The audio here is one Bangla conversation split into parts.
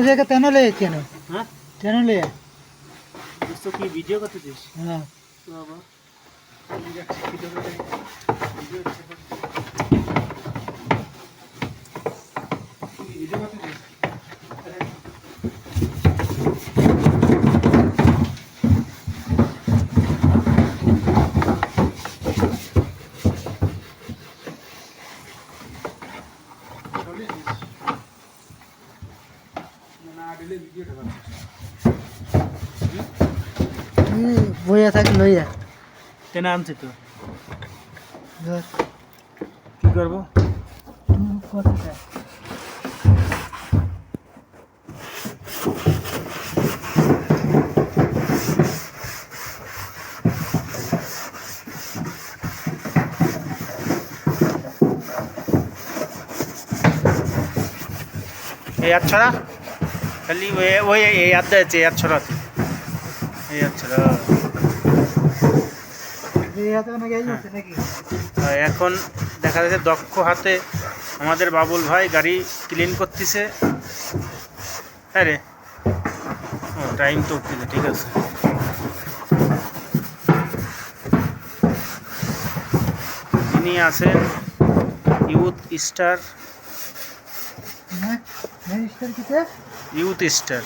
জায়গা তেন লে কেন? হ্যাঁ তেন লে দোস্ত কি ভিডিও করতেছিস? হ্যাঁ বাবা বইয়া থাকে লইয়া কেন আনছি তো ধর কি করবো? কথা याद छोड़ा खाली वो याद दे याद छोड़ा थी याद छोड़ा এখন দেখা যাচ্ছে দক্ষ হাতে আমাদের বাবুল ভাই গাড়ি ক্লিন করতেছে। হ্যাঁ রে ও টাইম তো উঠতেছে ঠিক আছে। ইনি আছেন ইউথ স্টার ইউথ স্টার।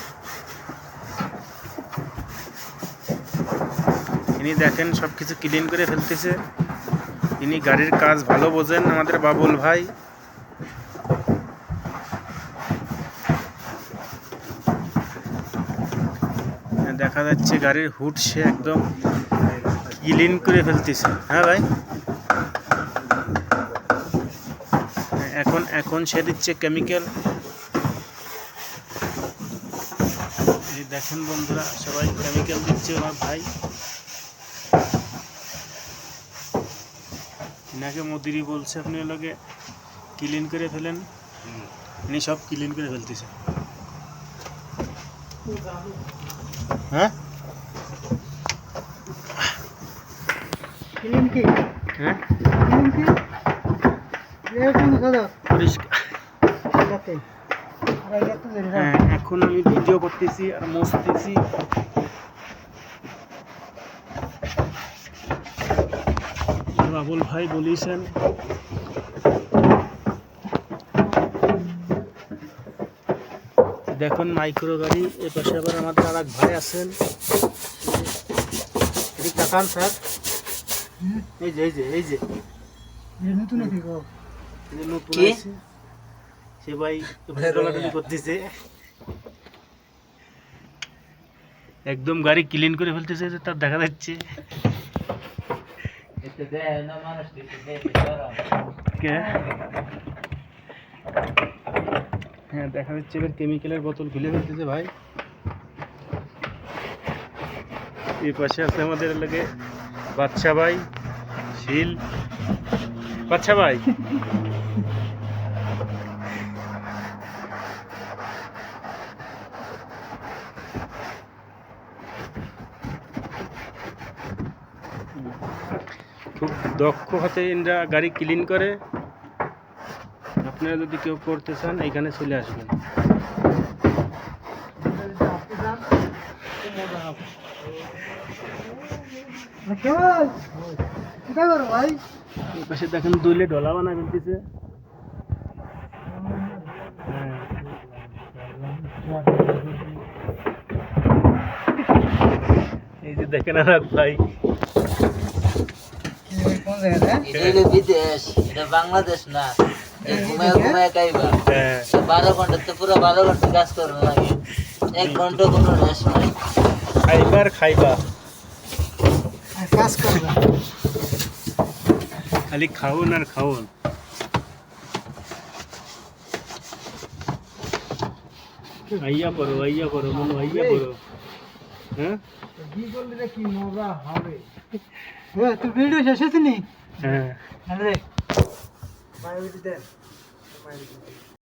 ইনি দেখেন সব কিছু ক্লিন করে ফেলতেছে। ইনি গাড়ির কাজ ভালো বোঝেন আমাদের বাবুল ভাই। দেখা যাচ্ছে গাড়ির হুড সে একদম ক্লিন করে ফেলতেছে। হ্যাঁ ভাই এখন সে দিচ্ছে কেমিক্যাল। এই দেখেন বন্ধুরা সবাই কেমিক্যাল দিচ্ছে আমার ভাই। এনাকে মদিরি বলছে আপনি লোকে ক্লিন করে ফেলেন। ইনি সব ক্লিন করে ফেলতেছে। হ্যাঁ ক্লিন কি হ্যাঁ ক্লিন কি এরকম দাদা পরিষ্কার। হ্যাঁ হ্যাঁ এখন আমি ভিডিও করতেছি আর মুছতেছি। বাবুল ভাই বলিছেন দেখুন মাইক্রো গাড়ি। এ পাশে আবার আমাদের আর এক ভাই আছেন। এদিক তাকান স্যার। এই যে এই যে এই যে নতুন নাকি গো এই যে নতুন আছে সে ভাই ডলাডলি করতেছে। একদম গাড়ি ক্লিন করে ফেলতেছে তার দেখা যাচ্ছে। হ্যাঁ দেখা যাচ্ছে এবার কেমিক্যালের বোতল খুলে ফেলতেছে ভাই। এই পাশে আছে আমাদের লাগে বাচ্চা ভাই শিল। বাচ্চা ভাই খুব দক্ষ হাতে এরা গাড়ি ক্লিন করে। আপনারা যদি কেউ করতে চান এখানে চলে আসবেন। ভাই এই পাশে দেখেন দুইলে ডলা বানা ফেলতেছে। এই যে দেখেন আর ভাই এটা বিদেশ, এটা বাংলাদেশ না। ঘুমায় ঘুমায় খাইবা 12 ঘন্টা তো পুরো 12 ঘন্টা কাজ করবো লাগে। 1 ঘন্টা কোনো রেস্ট নাই। খাইবার খাইবা কাজ করবা খালি খাওন আর খাওন। আইয়া পড়ো মনে আইয়া পড়ো। হ্যাঁ কি করলে কি মজা হবে। তুই ভিডিও শেষ হয়েছিস নি? হ্যাঁ আরে ভাই ওই দেন